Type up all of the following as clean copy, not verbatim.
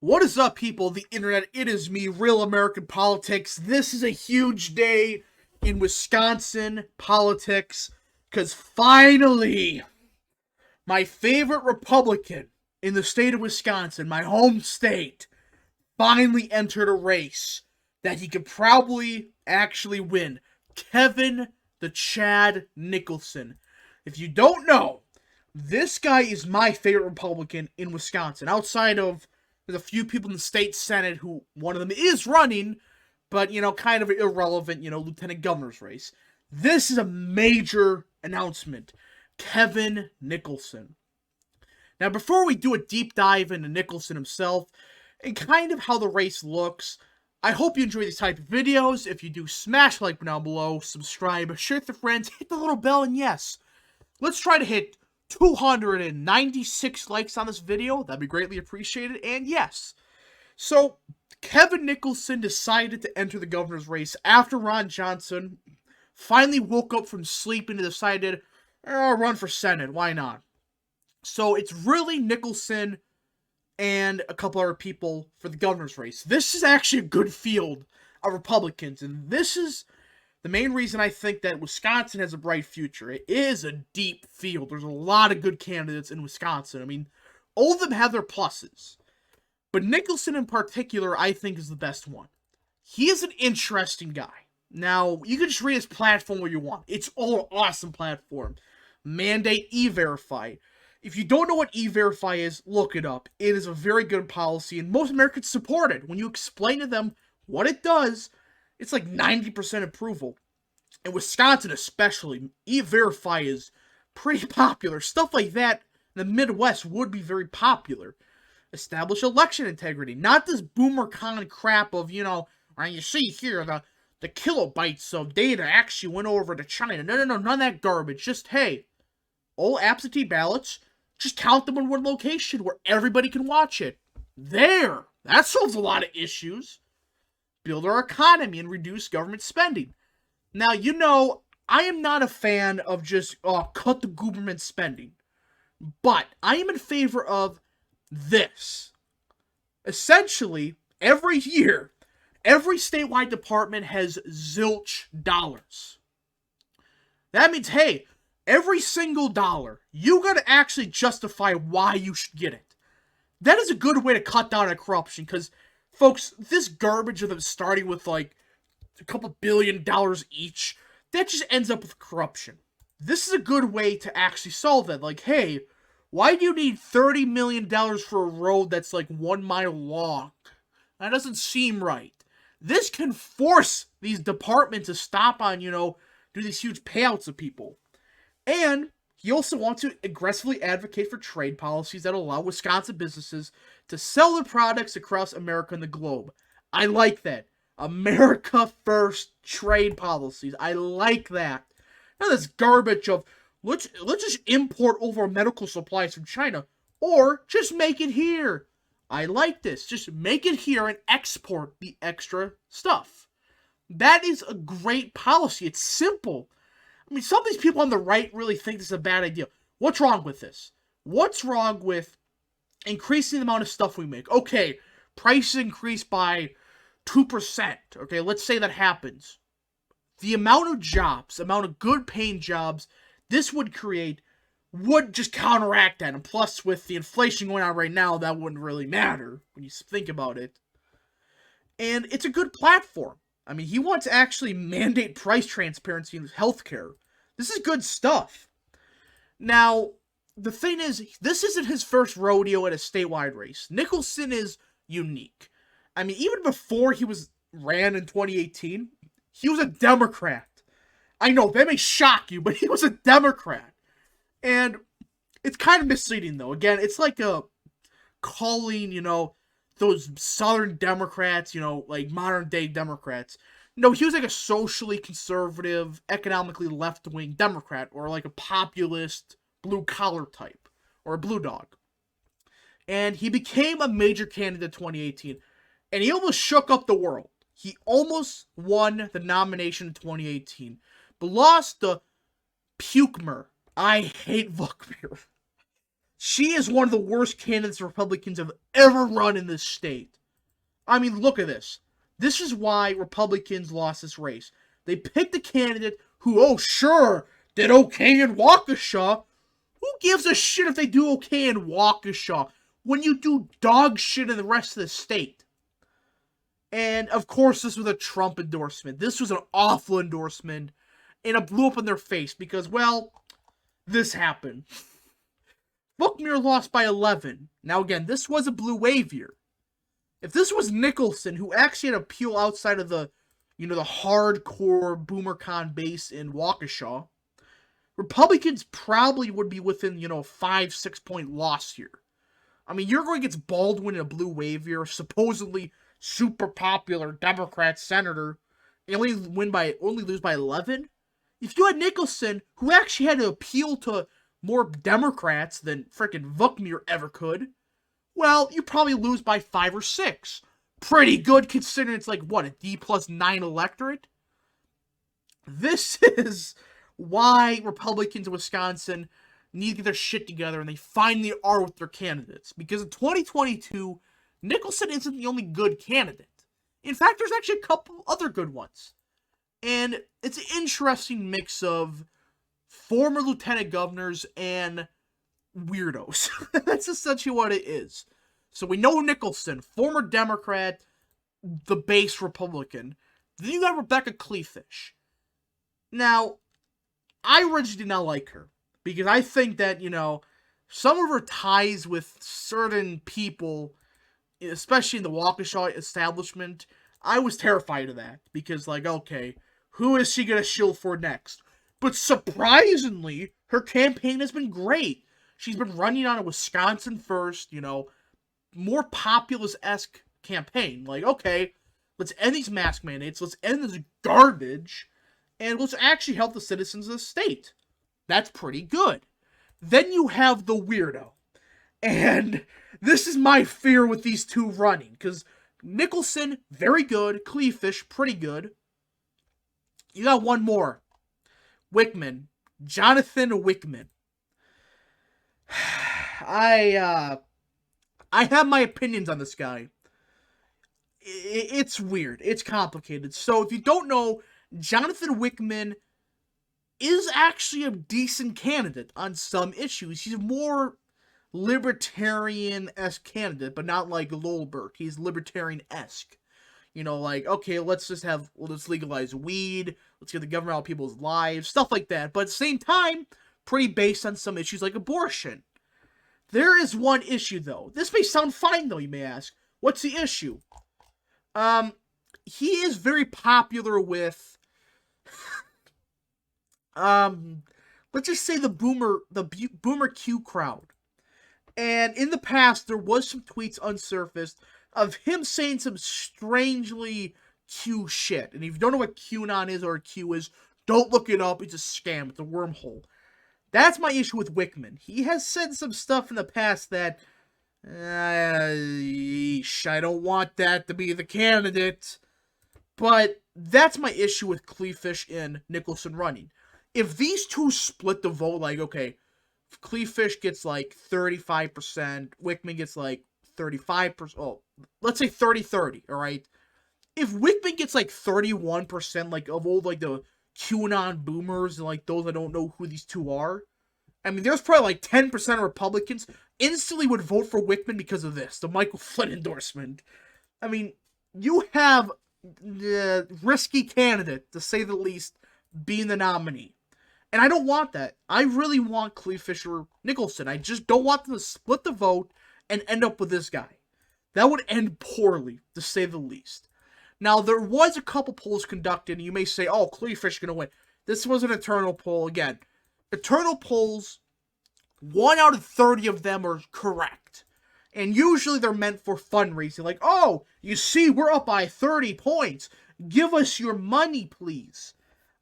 What is up, people of the internet? It is me, Real American Politics. This is a huge day in Wisconsin politics because finally, my favorite Republican in the state of Wisconsin, my home state, finally entered a race that he could probably actually win. Kevin the Chad Nicholson. If you don't know, this guy is my favorite Republican in Wisconsin, outside of there's a few people in the state senate who one of them is running, but kind of irrelevant, lieutenant governor's race. This is a major announcement. Kevin Nicholson. Now, before we do a deep dive into Nicholson himself and kind of how the race looks, I hope you enjoy these type of videos. If you do, smash the like button down below, subscribe, share with your friends, hit the little bell, and yes, let's try to hit 296 likes on this video. That'd be greatly appreciated. And yes, so Kevin Nicholson decided to enter the governor's race after Ron Johnson finally woke up from sleep and decided, I'll run for Senate. Why not? So it's really Nicholson and a couple other people for the governor's race. This is actually a good field of Republicans, and this is the main reason I think that Wisconsin has a bright future. It is a deep field. There's a lot of good candidates in Wisconsin. I mean, all of them have their pluses. But Nicholson in particular, I think, is the best one. He is an interesting guy. Now, you can just read his platform where you want. It's all an awesome platform. Mandate E-Verify. If you don't know what E-Verify is, look it up. It is a very good policy, and most Americans support it. When you explain to them what it does, it's like 90% approval. In Wisconsin especially, E-Verify is pretty popular. Stuff like that in the Midwest would be very popular. Establish election integrity. Not this boomer con crap of, you see here, the kilobytes of data actually went over to China. No, none of that garbage. Just, hey, all absentee ballots, just count them in one location where everybody can watch it. There! That solves a lot of issues. Build our economy and reduce government spending. Now, I am not a fan of just cut the government spending. But I am in favor of this. Essentially, every year, every statewide department has zilch dollars. That means, hey, every single dollar, you gotta actually justify why you should get it. That is a good way to cut down on corruption, because folks, this garbage of them starting with like a couple $1 billion each, that just ends up with corruption. This is a good way to actually solve that. Like, hey, why do you need $30 million for a road that's like 1 mile long? That doesn't seem right. This can force these departments to stop on, do these huge payouts of people. And he also wants to aggressively advocate for trade policies that allow Wisconsin businesses to sell their products across America and the globe. I like that. America first trade policies. I like that. Now this garbage of let's just import over medical supplies from China, or just make it here. I like this. Just make it here and export the extra stuff. That is a great policy. It's simple. I mean, some of these people on the right really think this is a bad idea. What's wrong with this? What's wrong with increasing the amount of stuff we make? Okay, prices increase by 2%. Okay, let's say that happens. The amount of jobs, amount of good paying jobs this would create would just counteract that. And plus, with the inflation going on right now, that wouldn't really matter when you think about it. And it's a good platform. I mean, he wants to actually mandate price transparency in healthcare. This is good stuff. Now, the thing is, this isn't his first rodeo at a statewide race. Nicholson is unique. I mean, even before he ran in 2018, he was a Democrat. I know, that may shock you, but he was a Democrat. And it's kind of misleading, though. Again, it's like calling, those Southern Democrats, like modern-day Democrats. No, he was like a socially conservative, economically left-wing Democrat, or like a populist, blue-collar type, or a blue dog. And he became a major candidate in 2018, and he almost shook up the world. He almost won the nomination in 2018, but lost to Pukemer. I hate Vuckmer. She is one of the worst candidates Republicans have ever run in this state. I mean, look at this. This is why Republicans lost this race. They picked a candidate who, oh sure, did okay in Waukesha. Who gives a shit if they do okay in Waukesha when you do dog shit in the rest of the state? And, of course, this was a Trump endorsement. This was an awful endorsement. And it blew up in their face because, well, this happened. Buckner lost by 11. Now, again, this was a blue wave year. If this was Nicholson, who actually had appeal outside of the, the hardcore BoomerCon base in Waukesha, Republicans probably would be within, 5-6 point loss here. I mean, you're going against Baldwin in a blue wave year, supposedly super popular Democrat senator, and only lose by 11. If you had Nicholson, who actually had to appeal to more Democrats than frickin' Buckner ever could, well, you probably lose by 5 or 6. Pretty good considering it's like, what, a D+9 electorate? This is why Republicans in Wisconsin need to get their shit together and they finally are with their candidates. Because in 2022, Nicholson isn't the only good candidate. In fact, there's actually a couple other good ones. And it's an interesting mix of former lieutenant governors and weirdos. That's essentially what it is. So we know Nicholson, former Democrat, the base Republican. Then you got Rebecca Kleefisch. Now, I originally did not like her because I think that, some of her ties with certain people, especially in the Waukesha establishment, I was terrified of that because, okay, who is she going to shield for next? But surprisingly, her campaign has been great. She's been running on a Wisconsin first, more populist-esque campaign. Okay, let's end these mask mandates, let's end this garbage, and let's actually help the citizens of the state. That's pretty good. Then you have the weirdo. And this is my fear with these two running, because Nicholson, very good. Kleefisch, pretty good. You got one more. Wickman. Jonathan Wickman. I have my opinions on this guy. It's weird. It's complicated. So if you don't know, Jonathan Wickman is actually a decent candidate on some issues. He's a more libertarian-esque candidate, but not like Lolberg. He's libertarian-esque. Okay, let's legalize weed, let's get the government out of people's lives, stuff like that. But at the same time, pretty based on some issues like abortion. There is one issue, though. This may sound fine, though, you may ask. What's the issue? He is very popular with, let's just say the Boomer Q crowd. And in the past, there was some tweets unsurfaced of him saying some strangely Q shit. And if you don't know what QAnon is or Q is, don't look it up. It's a scam. It's a wormhole. That's my issue with Wickman. He has said some stuff in the past that, I don't want that to be the candidate. But that's my issue with Kleefisch and Nicholson running. If these two split the vote, okay, Kleefisch gets 35%, Wickman gets 35%, oh, let's say 30-30, alright? If Wickman gets 31%, of all the QAnon boomers and those that don't know who these two are, I mean, there's probably 10% of Republicans instantly would vote for Wickman because of this, the Michael Flynn endorsement. I mean, you have the risky candidate, to say the least, being the nominee. And I don't want that. I really want Kleefisch or Nicholson. I just don't want them to split the vote and end up with this guy. That would end poorly, to say the least. Now, there was a couple polls conducted, and you may say, oh, Kleefisch is going to win. This was an internal poll. Again, internal polls, 1 out of 30 of them are correct. And usually they're meant for fundraising. Oh, you see, we're up by 30 points. Give us your money, please.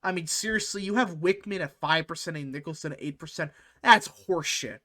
I mean, seriously, you have Wickman at 5% and Nicholson at 8%. That's horseshit.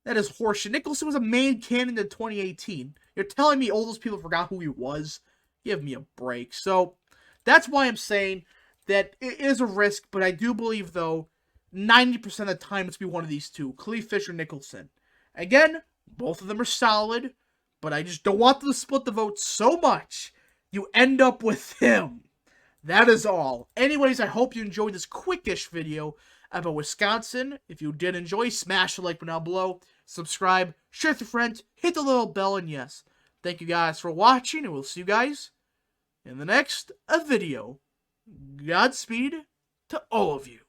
That is horseshit. Nicholson was a main candidate in 2018. You're telling me all those people forgot who he was? Give me a break. So, that's why I'm saying that it is a risk, but I do believe, though, 90% of the time it's be one of these two, Kleefisch or Nicholson. Again, both of them are solid, but I just don't want them to split the vote so much you end up with him. That is all. Anyways, I hope you enjoyed this quickish video about Wisconsin. If you did enjoy, smash the like button down below, subscribe, share with your friends, hit the little bell, and yes, thank you guys for watching, and we'll see you guys in the next video. Godspeed to all of you.